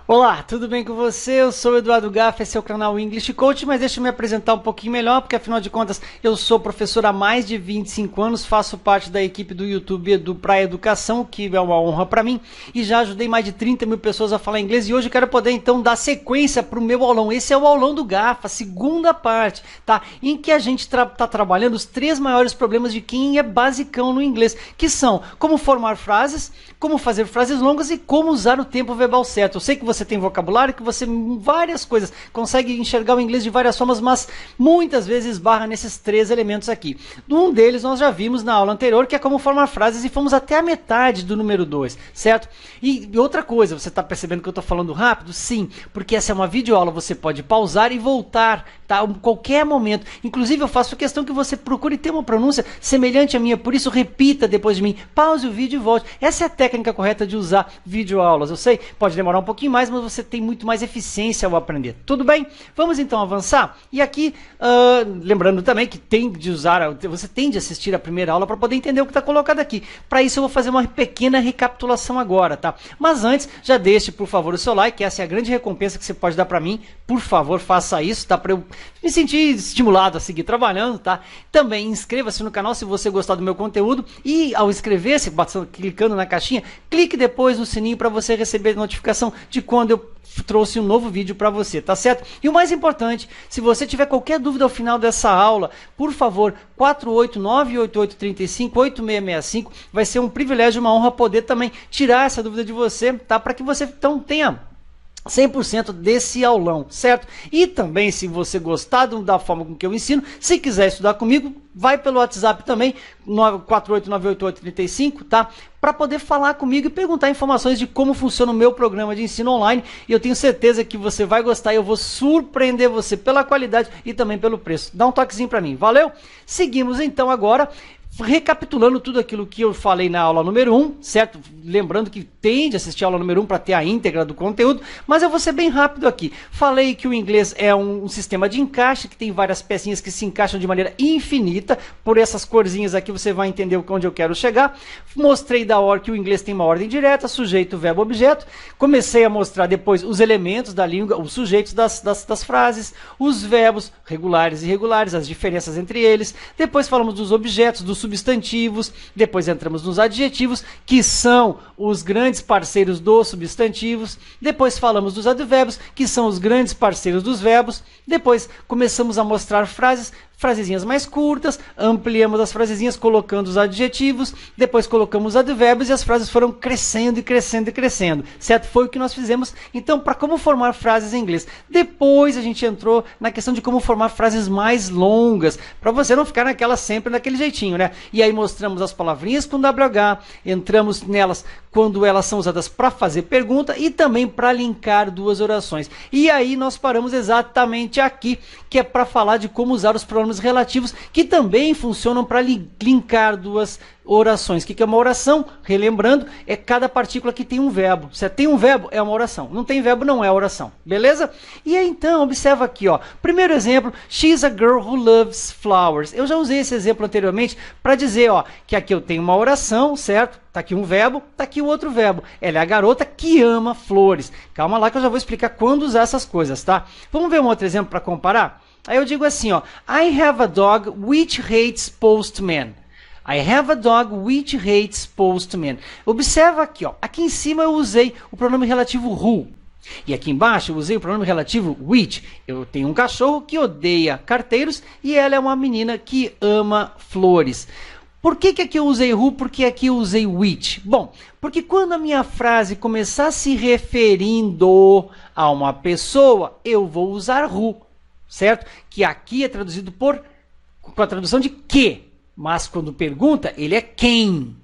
Olá, tudo bem com você? Eu sou o Eduardo Gaff, esse é o canal English Coach, mas deixa eu me apresentar um pouquinho melhor, porque afinal de contas eu sou professor há mais de 25 anos, faço parte da equipe do YouTube do Pra Educação, que é uma honra para mim, e já ajudei mais de 30 mil pessoas a falar inglês, e hoje eu quero poder então dar sequência para o meu aulão. Esse é o aulão do Gaff, a segunda parte, tá? Em que a gente está trabalhando os 3 maiores problemas de quem é basicão no inglês, que são como formar frases, como fazer frases longas e como usar o tempo verbal certo. Eu sei que você tem vocabulário, que você várias coisas, consegue enxergar o inglês de várias formas, mas muitas vezes esbarra nesses 3 elementos aqui. Um deles nós já vimos na aula anterior, que é como formar frases, e fomos até a metade do número 2, certo? E outra coisa, você está percebendo que eu estou falando rápido? Sim, porque essa é uma videoaula, você pode pausar e voltar, tá? A qualquer momento. Inclusive eu faço questão que você procure ter uma pronúncia semelhante à minha, por isso repita depois de mim, pause o vídeo e volte. Essa é a técnica correta de usar videoaulas, eu sei, pode demorar um pouquinho mais, mas você tem muito mais eficiência ao aprender. Tudo bem? Vamos então avançar? E aqui, lembrando também que você tem de assistir a primeira aula para poder entender o que está colocado aqui. Para isso eu vou fazer uma pequena recapitulação agora, tá? Mas antes, já deixe, por favor, o seu like, essa é a grande recompensa que você pode dar para mim. Por favor, faça isso, tá? Para eu me sentir estimulado a seguir trabalhando, tá? Também inscreva-se no canal se você gostar do meu conteúdo e ao inscrever-se, clicando na caixinha, clique depois no sininho para você receber notificação de quando eu trouxe um novo vídeo para você, tá certo? E o mais importante, se você tiver qualquer dúvida ao final dessa aula, por favor, 48988358665, vai ser um privilégio, uma honra poder também tirar essa dúvida de você, tá? Para que você então tenha 100% desse aulão, certo? E também, se você gostar da forma com que eu ensino, se quiser estudar comigo, vai pelo WhatsApp também, 4898835, tá? Para poder falar comigo e perguntar informações de como funciona o meu programa de ensino online. E eu tenho certeza que você vai gostar e eu vou surpreender você pela qualidade e também pelo preço. Dá um toquezinho para mim, valeu? Seguimos então agora. Recapitulando tudo aquilo que eu falei na aula número 1, certo? Lembrando que tem de assistir a aula número 1 para ter a íntegra do conteúdo, mas eu vou ser bem rápido aqui. Falei que o inglês é um sistema de encaixe, que tem várias pecinhas que se encaixam de maneira infinita. Por essas corzinhas aqui você vai entender onde eu quero chegar. Mostrei da hora que o inglês tem uma ordem direta, sujeito, verbo, objeto. Comecei a mostrar depois os elementos da língua, os sujeitos das frases, os verbos regulares e irregulares, as diferenças entre eles. Depois falamos dos objetos, dos substantivos, depois entramos nos adjetivos, que são os grandes parceiros dos substantivos, depois falamos dos advérbios, que são os grandes parceiros dos verbos, depois começamos a mostrar frasezinhas mais curtas, ampliamos as frasezinhas colocando os adjetivos, depois colocamos os advérbios e as frases foram crescendo e crescendo e crescendo, certo? Foi o que nós fizemos, então, para como formar frases em inglês. Depois a gente entrou na questão de como formar frases mais longas, para você não ficar sempre naquele jeitinho, né? E aí mostramos as palavrinhas com WH, entramos nelas quando elas são usadas para fazer pergunta e também para linkar 2 orações. E aí nós paramos exatamente aqui, que é para falar de como usar os pronomes relativos, que também funcionam para linkar 2 orações. O que é uma oração? Relembrando, é cada partícula que tem um verbo. Se tem um verbo, é uma oração. Não tem verbo, não é oração. Beleza? E aí, então, observa aqui, ó. Primeiro exemplo, she's a girl who loves flowers. Eu já usei esse exemplo anteriormente para dizer, ó, que aqui eu tenho uma oração, certo? Tá aqui um verbo, tá aqui o outro verbo. Ela é a garota que ama flores. Calma lá que eu já vou explicar quando usar essas coisas, tá? Vamos ver um outro exemplo para comparar? Aí eu digo assim, ó. I have a dog which hates postmen. I have a dog which hates postmen. Observa aqui, ó. Aqui em cima eu usei o pronome relativo who. E aqui embaixo eu usei o pronome relativo which. Eu tenho um cachorro que odeia carteiros e ela é uma menina que ama flores. Por que aqui eu usei who? Porque aqui eu usei which? Bom, porque quando a minha frase começar se referindo a uma pessoa, eu vou usar who, certo? Que aqui é traduzido com a tradução de que. Mas quando pergunta, ele é quem,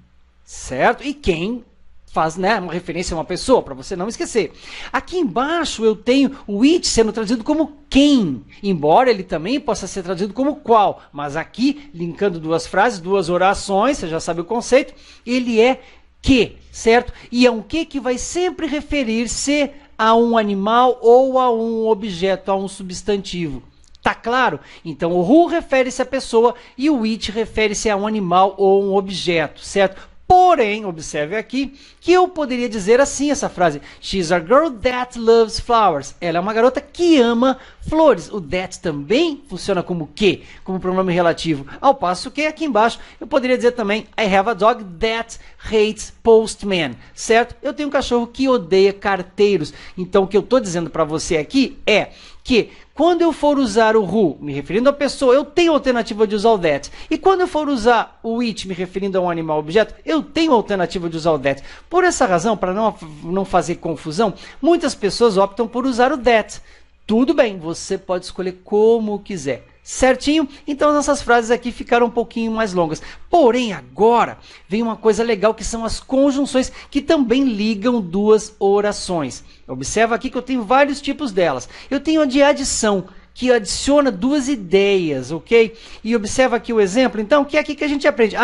certo? E quem faz, né, uma referência a uma pessoa, para você não esquecer. Aqui embaixo eu tenho o which sendo traduzido como quem, embora ele também possa ser traduzido como qual. Mas aqui, linkando 2 frases, 2 orações, você já sabe o conceito, ele é que, certo? E é um que vai sempre referir-se a um animal ou a um objeto, a um substantivo. Tá claro? Então, o who refere-se à pessoa e o which refere-se a um animal ou um objeto, certo? Porém, observe aqui que eu poderia dizer assim essa frase. She's a girl that loves flowers. Ela é uma garota que ama flores. O that também funciona como que? Como pronome relativo. Ao passo que aqui embaixo eu poderia dizer também I have a dog that hates postmen. Certo? Eu tenho um cachorro que odeia carteiros. Então o que eu estou dizendo para você aqui é que quando eu for usar o who, me referindo à pessoa, eu tenho a alternativa de usar o that. E quando eu for usar o it, me referindo a um animal objeto, eu tenho a alternativa de usar o that. Por essa razão, para não fazer confusão, muitas pessoas optam por usar o that. Tudo bem, você pode escolher como quiser. Certinho? Então essas frases aqui ficaram um pouquinho mais longas. Porém, agora vem uma coisa legal que são as conjunções que também ligam duas orações. Observa aqui que eu tenho vários tipos delas. Eu tenho a de adição, que adiciona duas ideias, ok? E observa aqui o exemplo, então, que é aqui que a gente aprende.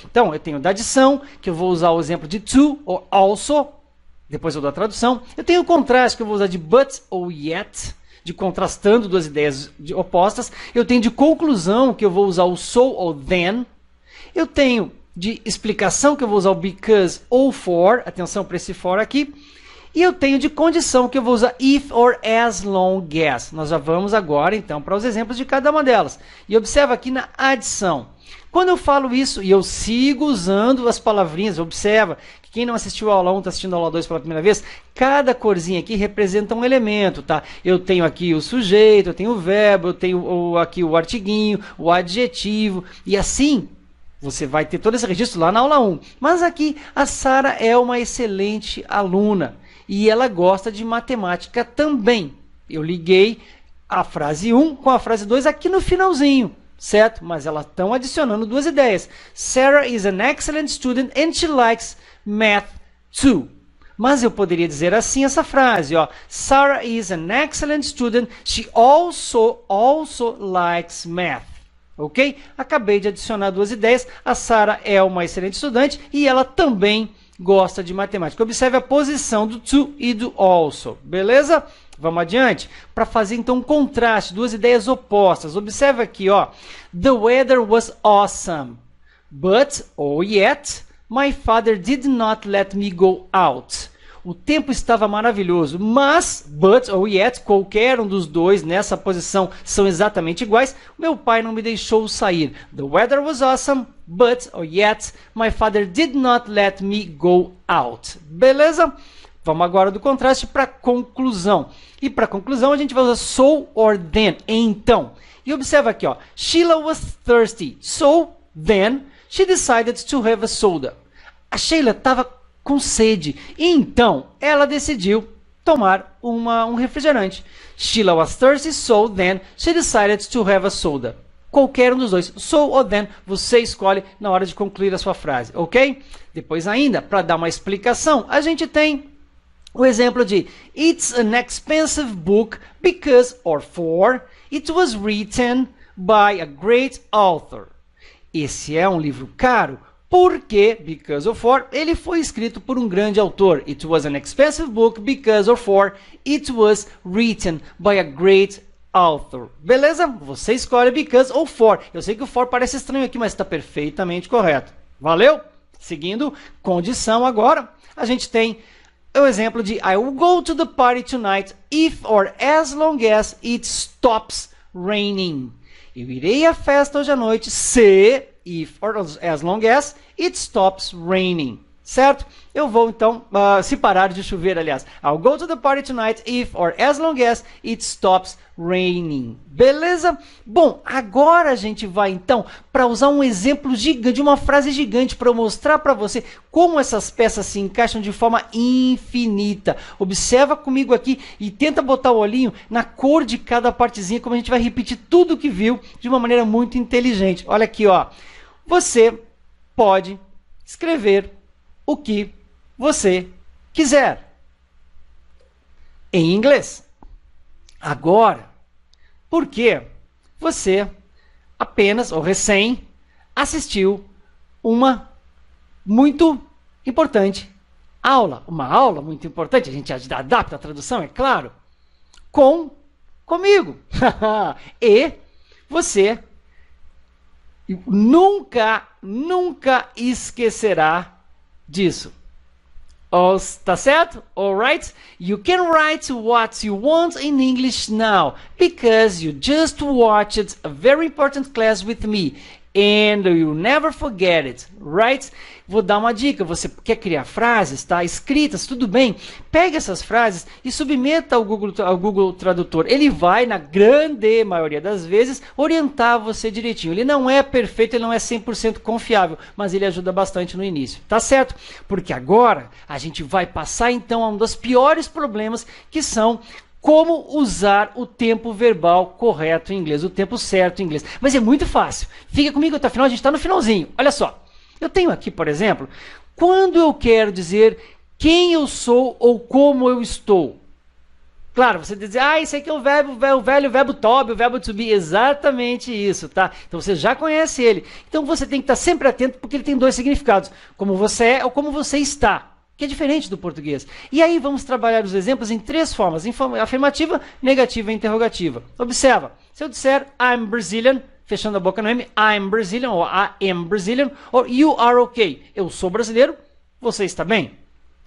Então, eu tenho da adição, que eu vou usar o exemplo de to ou also, depois eu dou a tradução. Eu tenho o contraste, que eu vou usar de but ou yet, de contrastando duas ideias opostas. Eu tenho de conclusão, que eu vou usar o so ou then. Eu tenho de explicação, que eu vou usar o because ou for. Atenção para esse for aqui. E eu tenho de condição, que eu vou usar if or as long as. Nós já vamos agora, então, para os exemplos de cada uma delas. E observa aqui na adição. Quando eu falo isso e eu sigo usando as palavrinhas, observa que quem não assistiu a aula 1 está assistindo a aula 2 pela primeira vez, cada corzinha aqui representa um elemento, tá? Eu tenho aqui o sujeito, eu tenho o verbo, eu tenho aqui o artiguinho, o adjetivo, e assim você vai ter todo esse registro lá na aula 1. Mas aqui a Sara é uma excelente aluna e ela gosta de matemática também. Eu liguei a frase 1 com a frase 2 aqui no finalzinho. Certo? Mas elas estão adicionando duas ideias. Sarah is an excellent student and she likes math too. Mas eu poderia dizer assim essa frase, ó. Sarah is an excellent student, she also likes math. Ok? Acabei de adicionar duas ideias. A Sarah é uma excelente estudante e ela também gosta de matemática. Observe a posição do to e do also. Beleza? Vamos adiante? Para fazer então um contraste, duas ideias opostas. Observe aqui, ó. The weather was awesome, but, or yet, my father did not let me go out. O tempo estava maravilhoso, mas, but ou yet, qualquer um dos dois nessa posição são exatamente iguais. Meu pai não me deixou sair. The weather was awesome, but ou yet, my father did not let me go out. Beleza? Vamos agora do contraste para conclusão. E para conclusão a gente vai usar so or then, então. E observa aqui, ó. Sheila was thirsty, so then she decided to have a soda. A Sheila estava com sede, e então ela decidiu tomar um refrigerante. Sheila was thirsty, so then she decided to have a soda. Qualquer um dos dois, so ou then, você escolhe na hora de concluir a sua frase, ok? Depois ainda, para dar uma explicação, a gente tem o exemplo de It's an expensive book because or for it was written by a great author. Esse é um livro caro porque, because or for, ele foi escrito por um grande autor. It was an expensive book because or for it was written by a great author. Beleza? Você escolhe because ou for. Eu sei que o for parece estranho aqui, mas está perfeitamente correto. Valeu? Seguindo condição agora, a gente tem o exemplo de I will go to the party tonight if or as long as it stops raining. Eu irei à festa hoje à noite se, if or as long as it stops raining. Certo? Eu vou então, se parar de chover, aliás. I'll go to the party tonight if or as long as it stops raining. Beleza? Bom, agora a gente vai então para usar um exemplo gigante, uma frase gigante para mostrar para você como essas peças se encaixam de forma infinita. Observa comigo aqui e tenta botar o olhinho na cor de cada partezinha, como a gente vai repetir tudo o que viu de uma maneira muito inteligente. Olha aqui, ó. Você pode escrever o que você quiser em inglês. Agora, porque você apenas ou recém assistiu uma muito importante aula. Uma aula muito importante, a gente adapta a tradução, é claro, comigo. E você nunca nunca esquecerá disso. Tá certo? Alright? You can write what you want in English now because you just watched a very important class with me and you'll never forget it, right? Vou dar uma dica, você quer criar frases, tá? Escritas, tudo bem. Pegue essas frases e submeta ao Google Tradutor. Ele vai, na grande maioria das vezes, orientar você direitinho. Ele não é perfeito, ele não é 100% confiável, mas ele ajuda bastante no início, tá certo? Porque agora a gente vai passar então a um dos piores problemas, que são como usar o tempo verbal correto em inglês, o tempo certo em inglês. Mas é muito fácil. Fica comigo até o final, a gente está no finalzinho. Olha só. Eu tenho aqui, por exemplo, quando eu quero dizer quem eu sou ou como eu estou. Claro, você diz, isso aqui é o velho verbo to be, o verbo to be. Exatamente isso, tá? Então você já conhece ele. Então você tem que estar sempre atento, porque ele tem dois significados. Como você é ou como você está, que é diferente do português. E aí vamos trabalhar os exemplos em três formas: afirmativa, negativa e interrogativa. Observa, se eu disser I'm Brazilian, fechando a boca no M, I'm Brazilian, ou I am Brazilian, ou you are okay. Eu sou brasileiro, você está bem?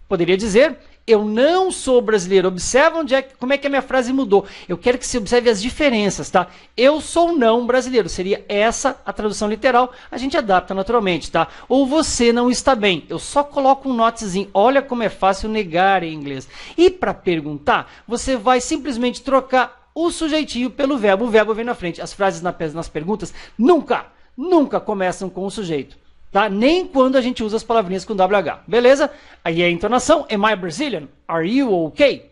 Poderia dizer, eu não sou brasileiro. Observa como é que a minha frase mudou. Eu quero que você observe as diferenças, tá? Eu sou não brasileiro. Seria essa a tradução literal. A gente adapta naturalmente, tá? Ou você não está bem. Eu só coloco um notezinho. Olha como é fácil negar em inglês. E para perguntar, você vai simplesmente trocar o sujeitinho pelo verbo. O verbo vem na frente. As frases nas perguntas nunca começam com o sujeito, tá? Nem quando a gente usa as palavrinhas com WH, beleza? Aí a entonação, am I Brazilian? Are you okay?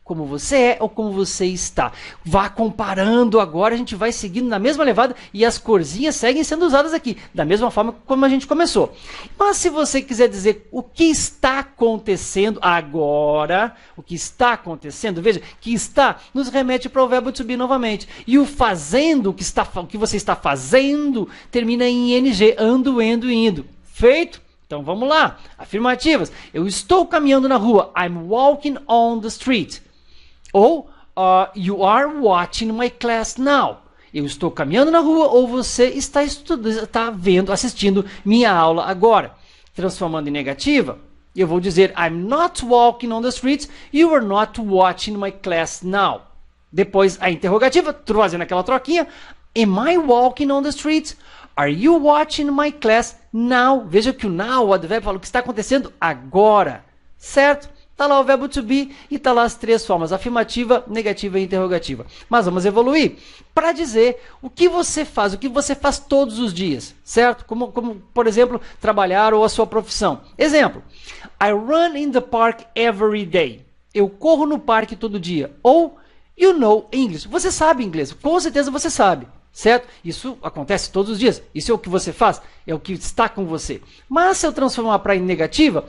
Como você é ou como você está. Vá comparando agora, a gente vai seguindo na mesma levada e as corzinhas seguem sendo usadas aqui, da mesma forma como a gente começou. Mas se você quiser dizer o que está acontecendo agora, o que está acontecendo, veja, que está nos remete para o verbo to be novamente. E o fazendo, o que você está fazendo, termina em ing, ando, indo. Feito? Então vamos lá. Afirmativas. Eu estou caminhando na rua. I'm walking on the street. Ou, you are watching my class now. Eu estou caminhando na rua ou você está assistindo minha aula agora. Transformando em negativa, eu vou dizer I'm not walking on the street, you are not watching my class now. Depois a interrogativa, fazendo aquela troquinha. Am I walking on the street? Are you watching my class now? Veja que o now, o advérbio, fala o que está acontecendo agora. Certo? Está lá o verbo to be e está lá as três formas, afirmativa, negativa e interrogativa. Mas vamos evoluir para dizer o que você faz todos os dias, certo? Como, por exemplo, trabalhar ou a sua profissão. Exemplo, I run in the park every day. Eu corro no parque todo dia. Ou, you know English. Você sabe inglês, com certeza você sabe. Certo? Isso acontece todos os dias. Isso é o que você faz, é o que está com você. Mas se eu transformar para negativa,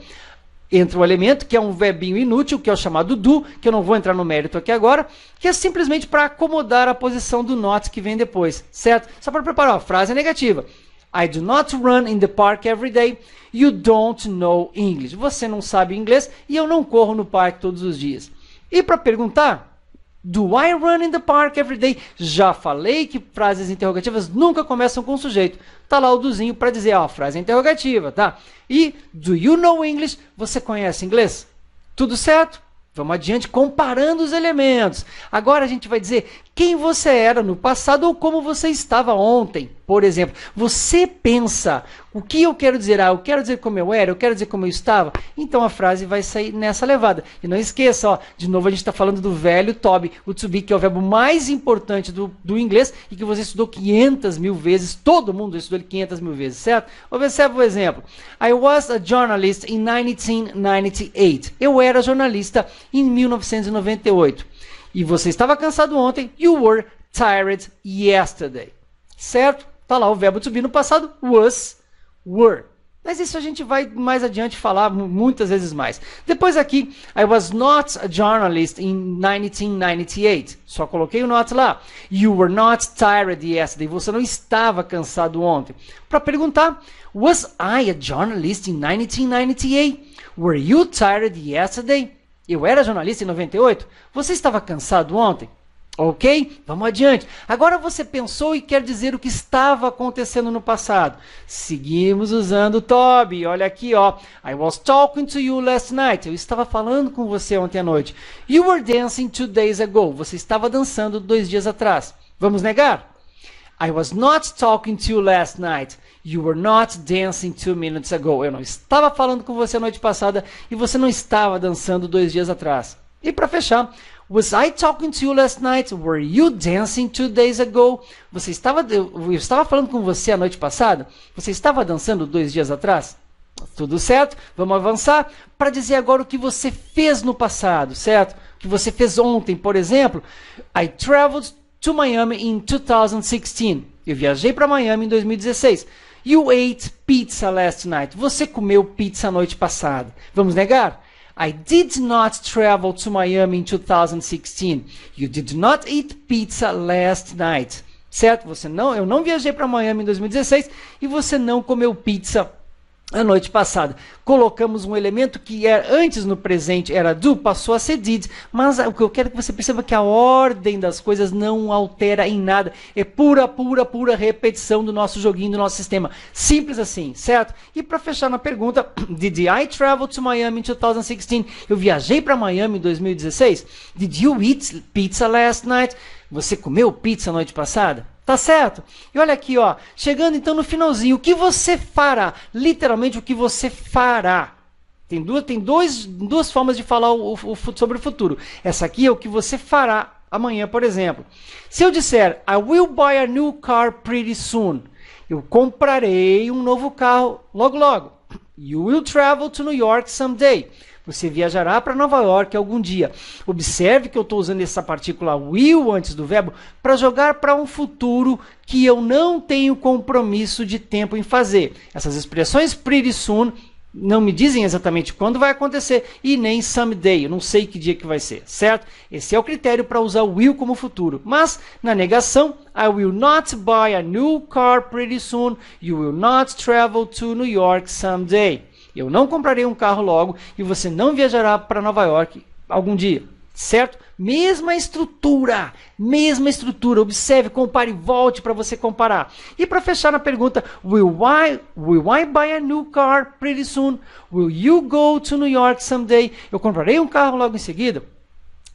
entra o elemento que é um verbinho inútil, que é o chamado do, que eu não vou entrar no mérito aqui agora, que é simplesmente para acomodar a posição do not que vem depois, certo? Só para preparar a frase negativa. I do not run in the park every day. You don't know English. Você não sabe inglês e eu não corro no parque todos os dias. E para perguntar, do I run in the park every day? Já falei que frases interrogativas nunca começam com o sujeito. Tá lá o dozinho para dizer, a frase é interrogativa, tá? E do you know English? Você conhece inglês? Tudo certo? Vamos adiante comparando os elementos. Agora a gente vai dizer quem você era no passado ou como você estava ontem. Por exemplo, você pensa, o que eu quero dizer? Eu quero dizer como eu era, eu quero dizer como eu estava. Então a frase vai sair nessa levada. E não esqueça, de novo a gente está falando do velho to be, o to be, que é o verbo mais importante do inglês e que você estudou 500 mil vezes. Todo mundo estudou ele 500 mil vezes, certo? Observe o exemplo. I was a journalist in 1998. Eu era jornalista em 1998. E você estava cansado ontem. You were tired yesterday. Certo? Está lá o verbo to be no passado. Was, were. Mas isso a gente vai mais adiante falar muitas vezes mais. Depois aqui, I was not a journalist in 1998. Só coloquei o not lá. You were not tired yesterday. Você não estava cansado ontem. Para perguntar, was I a journalist in 1998? Were you tired yesterday? Eu era jornalista em 98? Você estava cansado ontem? Ok? Vamos adiante. Agora você pensou e quer dizer o que estava acontecendo no passado. Seguimos usando o to be. Olha aqui, ó. I was talking to you last night. Eu estava falando com você ontem à noite. You were dancing 2 days ago. Você estava dançando 2 dias atrás. Vamos negar? I was not talking to you last night. You were not dancing 2 minutes ago. Eu não estava falando com você a noite passada e você não estava dançando 2 dias atrás. E para fechar, was I talking to you last night? Were you dancing 2 days ago? Eu estava falando com você a noite passada? Você estava dançando 2 dias atrás? Tudo certo? Vamos avançar para dizer agora o que você fez no passado, certo? O que você fez ontem, por exemplo. I traveled to Miami in 2016. Eu viajei para Miami em 2016. You ate pizza last night. Você comeu pizza a noite passada. Vamos negar? I did not travel to Miami in 2016. You did not eat pizza last night. Certo? Eu não viajei para Miami em 2016 e você não comeu pizza a noite passada. Colocamos um elemento que antes no presente era do, passou a ser did, mas o que eu quero que você perceba é que a ordem das coisas não altera em nada. É pura repetição do nosso joguinho, do nosso sistema. Simples assim, certo? E para fechar na pergunta, did I travel to Miami in 2016? Eu viajei para Miami em 2016? Did you eat pizza last night? Você comeu pizza a noite passada? Tá certo? E olha aqui, ó, chegando então no finalzinho, o que você fará? Literalmente, o que você fará. Tem duas formas de falar sobre o futuro. Essa aqui é o que você fará amanhã, por exemplo. Se eu disser, I will buy a new car pretty soon. Eu comprarei um novo carro logo logo. You will travel to New York someday. Você viajará para Nova York algum dia. Observe que eu estou usando essa partícula will antes do verbo para jogar para um futuro que eu não tenho compromisso de tempo em fazer. Essas expressões pretty soon não me dizem exatamente quando vai acontecer e nem someday. Eu não sei que dia que vai ser, certo? Esse é o critério para usar o will como futuro. Mas, na negação, I will not buy a new car pretty soon. You will not travel to New York someday. Eu não comprarei um carro logo e você não viajará para Nova York algum dia, certo? Mesma estrutura. Observe, compare, volte para você comparar. E para fechar na pergunta, will I buy a new car pretty soon? Will you go to New York someday? Eu comprarei um carro logo em seguida?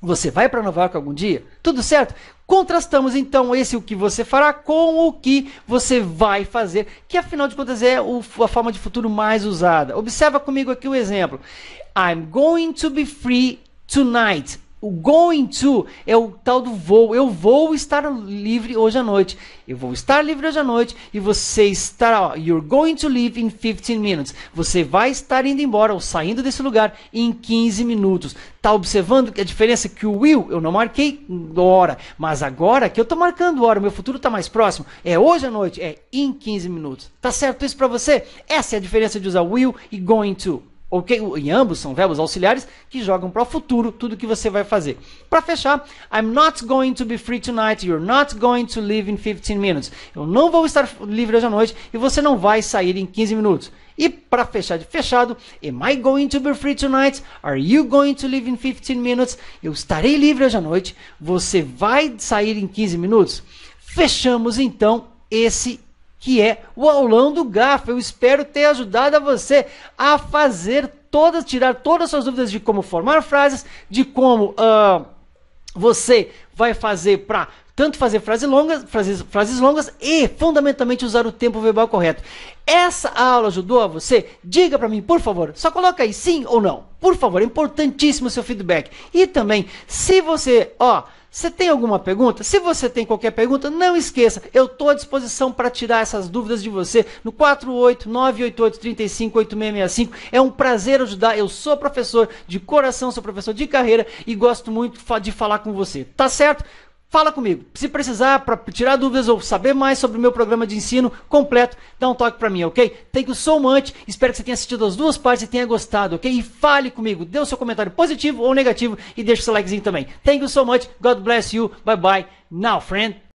Você vai para Nova York algum dia? Tudo certo? Contrastamos então o que você fará com o que você vai fazer, que afinal de contas é a forma de futuro mais usada. Observa comigo aqui o exemplo. I'm going to be free tonight. O going to é o tal do vou. Eu vou estar livre hoje à noite. Eu vou estar livre hoje à noite e você estará. You're going to leave in 15 minutes. Você vai estar indo embora ou saindo desse lugar em 15 minutos. Está observando que a diferença é que o will eu não marquei hora, mas agora que eu estou marcando hora, meu futuro está mais próximo. É hoje à noite, é em 15 minutos. Tá certo isso para você? Essa é a diferença de usar will e going to. Ok? E ambos são verbos auxiliares que jogam para o futuro tudo que você vai fazer. Para fechar, I'm not going to be free tonight. You're not going to leave in 15 minutes. Eu não vou estar livre hoje à noite e você não vai sair em 15 minutos. E para fechar de fechado, am I going to be free tonight? Are you going to leave in 15 minutes? Eu estarei livre hoje à noite. Você vai sair em 15 minutos? Fechamos então esse que é o aulão do GAFA. Eu espero ter ajudado a você a tirar todas as suas dúvidas de como formar frases, de como você vai fazer para tanto fazer frases longas e fundamentalmente usar o tempo verbal correto. Essa aula ajudou a você? Diga para mim, por favor. Só coloca aí sim ou não. Por favor, é importantíssimo o seu feedback. E também, se você tem alguma pergunta? Se você tem qualquer pergunta, não esqueça, eu estou à disposição para tirar essas dúvidas de você no 48988358665. É um prazer ajudar, eu sou professor de coração, sou professor de carreira e gosto muito de falar com você, tá certo? Fala comigo, se precisar para tirar dúvidas ou saber mais sobre o meu programa de ensino completo, dá um toque para mim, ok? Thank you so much, espero que você tenha assistido as duas partes e tenha gostado, ok? E fale comigo, dê o seu comentário positivo ou negativo e deixe o seu likezinho também. Thank you so much, God bless you, bye bye, now friend.